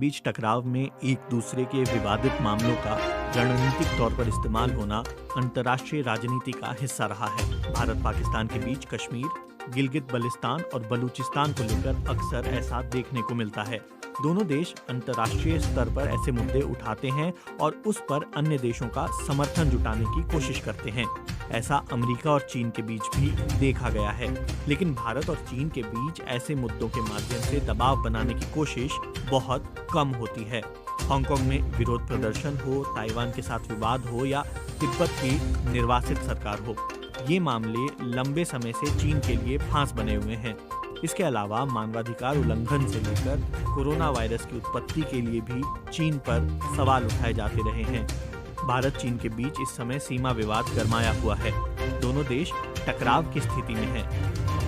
बीच टकराव में एक दूसरे के विवादित मामलों का रणनीतिक तौर पर इस्तेमाल होना अंतर्राष्ट्रीय राजनीति का हिस्सा रहा है। भारत पाकिस्तान के बीच कश्मीर, गिलगित बल्तिस्तान और बलूचिस्तान को लेकर अक्सर ऐसा देखने को मिलता है। दोनों देश अंतर्राष्ट्रीय स्तर पर ऐसे मुद्दे उठाते हैं और उस पर अन्य देशों का समर्थन जुटाने की कोशिश करते हैं। ऐसा अमेरिका और चीन के बीच भी देखा गया है, लेकिन भारत और चीन के बीच ऐसे मुद्दों के माध्यम से दबाव बनाने की कोशिश बहुत कम होती है। हांगकांग में विरोध प्रदर्शन हो, ताइवान के साथ विवाद हो या तिब्बत की निर्वासित सरकार हो, ये मामले लंबे समय से चीन के लिए फांस बने हुए हैं। इसके अलावा मानवाधिकार उल्लंघन से लेकर कोरोना वायरस की उत्पत्ति के लिए भी चीन पर सवाल उठाए जाते रहे हैं। भारत चीन के बीच इस समय सीमा विवाद गरमाया हुआ है। दोनों देश टकराव की स्थिति में हैं।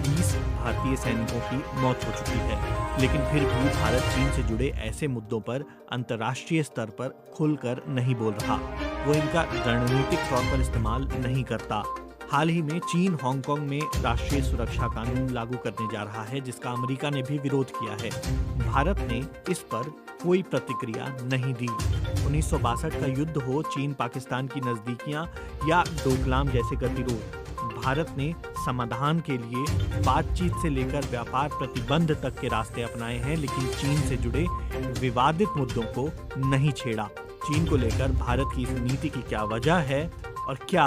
20 भारतीय सैनिकों की मौत हो चुकी है, लेकिन फिर भी भारत चीन से जुड़े ऐसे मुद्दों पर अंतर्राष्ट्रीय स्तर पर खुलकर नहीं बोल रहा। वो इनका रणनीतिक तौर पर इस्तेमाल नहीं करता। हाल ही में चीन हांगकांग में राष्ट्रीय सुरक्षा कानून लागू करने जा रहा है, जिसका अमेरिका ने भी विरोध किया है। भारत ने इस पर कोई प्रतिक्रिया नहीं दी। 1962 का युद्ध हो, चीन पाकिस्तान की नजदीकियां या डोकलाम जैसे गतिरोध, भारत ने समाधान के लिए बातचीत से लेकर व्यापार प्रतिबंध तक के रास्ते अपनाए हैं, लेकिन चीन से जुड़े विवादित मुद्दों को नहीं छेड़ा। चीन को लेकर भारत की इस नीति की क्या वजह है और क्या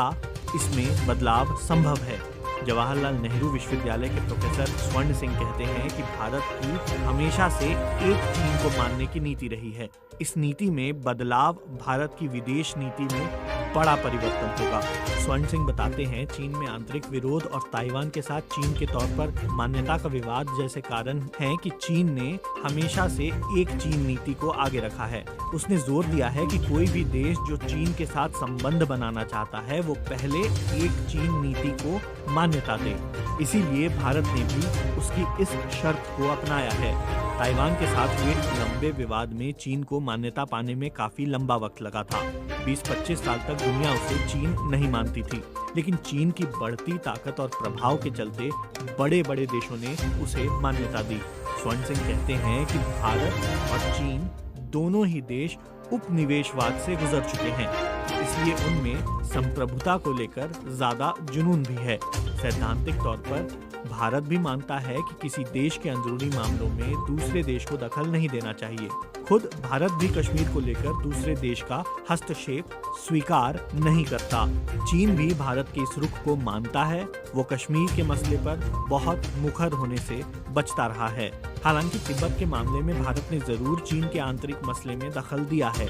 इसमें बदलाव संभव है? जवाहरलाल नेहरू विश्वविद्यालय के प्रोफेसर स्वर्ण सिंह कहते हैं कि भारत की हमेशा से एक चीन को मानने की नीति रही है। इस नीति में बदलाव भारत की विदेश नीति में बड़ा परिवर्तन होगा। स्वर्ण सिंह बताते हैं, चीन में आंतरिक विरोध और ताइवान के साथ चीन के तौर पर मान्यता का विवाद जैसे कारण हैं कि चीन ने हमेशा से एक चीन नीति को आगे रखा है। उसने जोर दिया है कि कोई भी देश जो चीन के साथ संबंध बनाना चाहता है, वो पहले एक चीन नीति को मान्यता दे। इसीलिए भारत ने भी उसकी इस शर्त को अपनाया है। ताइवान के साथ हुए लंबे विवाद में चीन को मान्यता पाने में काफी लंबा वक्त लगा था। 20-25 साल तक दुनिया उसे चीन नहीं मानती थी, लेकिन चीन की बढ़ती ताकत और प्रभाव के चलते बड़े बड़े देशों ने उसे मान्यता दी। स्वर्ण सिंह कहते हैं कि भारत और चीन दोनों ही देश उपनिवेशवाद से गुजर चुके हैं, इसलिए उनमें संप्रभुता को लेकर ज्यादा जुनून भी है। सैद्धांतिक तौर पर भारत भी मानता है कि किसी देश के अंदरूनी मामलों में दूसरे देश को दखल नहीं देना चाहिए। खुद भारत भी कश्मीर को लेकर दूसरे देश का हस्तक्षेप स्वीकार नहीं करता। चीन भी भारत के इस रुख को मानता है। वो कश्मीर के मसले पर बहुत मुखर होने से बचता रहा है। हालांकि तिब्बत के मामले में भारत ने जरूर चीन के आंतरिक मसले में दखल दिया है।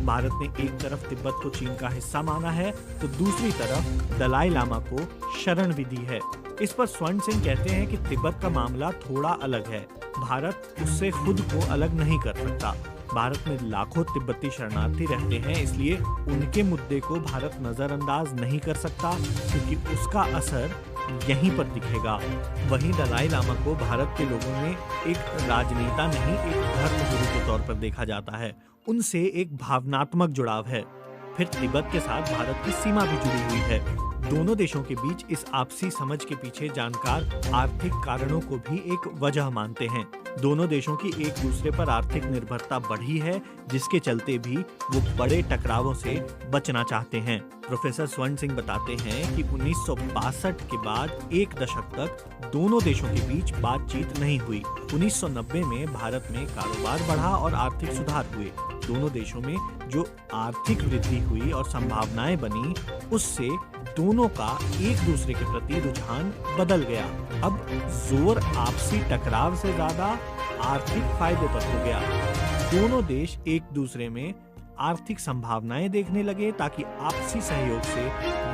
भारत ने एक तरफ तिब्बत को चीन का हिस्सा माना है, तो दूसरी तरफ दलाई लामा को शरण भी दी है। इस पर स्वर्ण सिंह कहते हैं कि तिब्बत का मामला थोड़ा अलग है। भारत उससे खुद को अलग नहीं कर सकता। भारत में लाखों तिब्बती शरणार्थी रहते हैं, इसलिए उनके मुद्दे को भारत नजरअंदाज नहीं कर सकता, क्योंकि उसका असर यहीं पर दिखेगा। वहीं दलाई लामा को भारत के लोगों में एक राजनेता नहीं, एक धर्मगुरु के तौर पर देखा जाता है। उनसे एक भावनात्मक जुड़ाव है। फिर तिब्बत के साथ भारत की सीमा भी जुड़ी हुई है। दोनों देशों के बीच इस आपसी समझ के पीछे जानकार आर्थिक कारणों को भी एक वजह मानते हैं। दोनों देशों की एक दूसरे पर आर्थिक निर्भरता बढ़ी है, जिसके चलते भी वो बड़े टकरावों से बचना चाहते हैं। प्रोफेसर स्वर्ण सिंह बताते हैं कि 1962 के बाद एक दशक तक दोनों देशों के बीच बातचीत नहीं हुई। 1990 में भारत में कारोबार बढ़ा और आर्थिक सुधार हुए। दोनों देशों में जो आर्थिक वृद्धि हुई और संभावनाएं बनी, उससे दोनों का एक दूसरे के प्रति रुझान बदल गया। अब जोर आपसी टकराव से ज्यादा आर्थिक फायदे पर हो गया। दोनों देश एक दूसरे में आर्थिक संभावनाएं देखने लगे, ताकि आपसी सहयोग से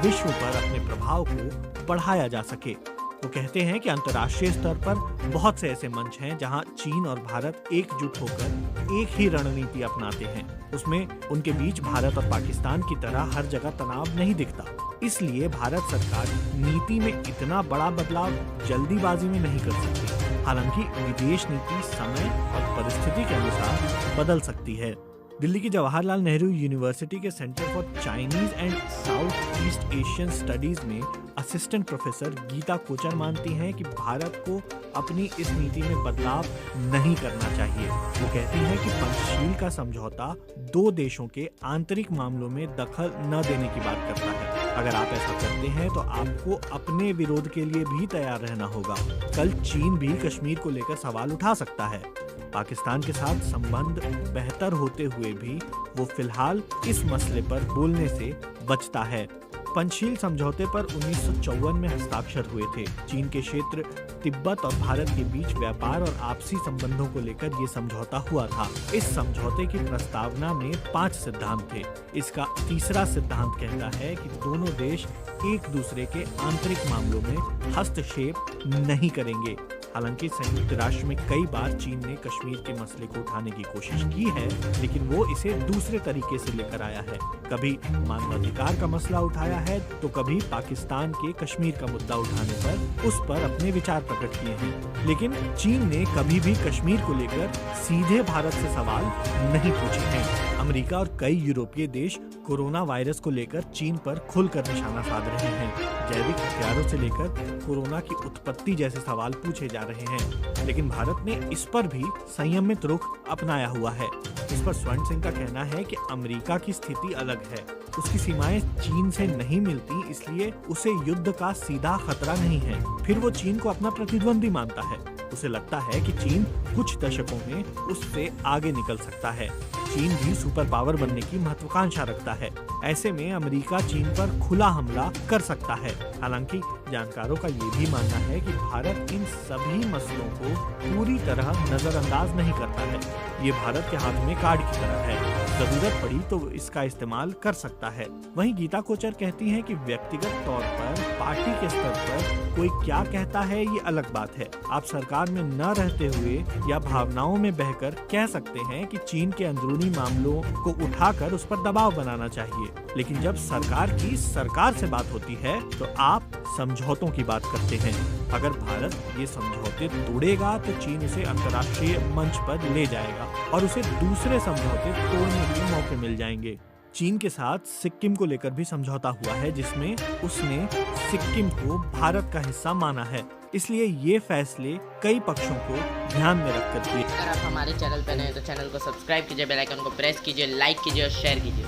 विश्व पर अपने प्रभाव को बढ़ाया जा सके। वो कहते हैं कि अंतर्राष्ट्रीय स्तर पर बहुत से ऐसे मंच हैं जहां चीन और भारत एकजुट होकर एक ही रणनीति अपनाते हैं। उसमें उनके बीच भारत और पाकिस्तान की तरह हर जगह तनाव नहीं दिखता। इसलिए भारत सरकार नीति में इतना बड़ा बदलाव जल्दीबाजी में नहीं कर सकती। हालांकि विदेश नीति समय और परिस्थिति के अनुसार बदल सकती है। दिल्ली की जवाहरलाल नेहरू यूनिवर्सिटी के centre for Chinese and south east Asian studies में असिस्टेंट प्रोफेसर गीता कोचर मानती हैं कि भारत को अपनी इस नीति में बदलाव नहीं करना चाहिए। वो कहती हैं कि पंचशील का समझौता दो देशों के आंतरिक मामलों में दखल न देने की बात करता है। अगर आप ऐसा करते हैं तो आपको अपने विरोध के लिए भी तैयार रहना होगा। कल चीन भी कश्मीर को लेकर सवाल उठा सकता है। पाकिस्तान के साथ संबंध बेहतर होते हुए भी वो फिलहाल इस मसले पर बोलने से बचता है। पंचशील समझौते पर 1954 में हस्ताक्षर हुए थे। चीन के क्षेत्र तिब्बत और भारत के बीच व्यापार और आपसी संबंधों को लेकर ये समझौता हुआ था। इस समझौते की प्रस्तावना में 5 सिद्धांत थे। इसका तीसरा सिद्धांत कहता है कि दोनों देश एक दूसरे के आंतरिक मामलों में हस्तक्षेप नहीं करेंगे। हालांकि संयुक्त राष्ट्र में कई बार चीन ने कश्मीर के मसले को उठाने की कोशिश की है, लेकिन वो इसे दूसरे तरीके से लेकर आया है। कभी मानवाधिकार का मसला उठाया है तो कभी पाकिस्तान के कश्मीर का मुद्दा उठाने पर उस पर अपने विचार प्रकट किए हैं। लेकिन चीन ने कभी भी कश्मीर को लेकर सीधे भारत से सवाल नहीं पूछे हैं। अमेरिका और कई यूरोपीय देश कोरोना वायरस को लेकर चीन पर खुलकर निशाना साध रहे हैं। जैविक हथियारों से लेकर कोरोना की उत्पत्ति जैसे सवाल पूछे जा रहे हैं, लेकिन भारत ने इस पर भी संयमित रुख अपनाया हुआ है। इस पर स्वर्ण सिंह का कहना है कि अमेरिका की स्थिति अलग है। उसकी सीमाएं चीन से नहीं मिलती, इसलिए उसे युद्ध का सीधा खतरा नहीं है। फिर वो चीन को अपना प्रतिद्वंदी मानता है। उसे लगता है कि चीन कुछ दशकों में उससे आगे निकल सकता है। चीन भी सुपर पावर बनने की महत्वाकांक्षा रखता है। ऐसे में अमेरिका चीन पर खुला हमला कर सकता है। हालांकि जानकारों का ये भी मानना है कि भारत इन सभी मसलों को पूरी तरह नजरअंदाज नहीं करता है। ये भारत के हाथ में कार्ड की तरह है। जरूरत पड़ी तो इसका इस्तेमाल कर सकता है। वहीं गीता कोचर कहती हैं कि व्यक्तिगत तौर पर पार्टी के स्तर पर कोई क्या कहता है ये अलग बात है। आप सरकार में न रहते हुए या भावनाओं में बहकर कह सकते हैं कि चीन के अंदरूनी मामलों को उठाकर उस पर दबाव बनाना चाहिए, लेकिन जब सरकार से बात होती है तो आप समझौतों की बात करते हैं। अगर भारत ये समझौते तोड़ेगा तो चीन उसे अंतर्राष्ट्रीय मंच पर ले जाएगा और उसे दूसरे समझौते तोड़ने के मौके मिल जाएंगे। चीन के साथ सिक्किम को लेकर भी समझौता हुआ है, जिसमें उसने सिक्किम को भारत का हिस्सा माना है। इसलिए ये फैसले कई पक्षों को ध्यान में रखकर किए। अगर आप हमारे चैनल पर नए हैं तो चैनल को सब्सक्राइब कीजिए, बेल आइकन को प्रेस कीजिए, लाइक कीजिए और शेयर कीजिए।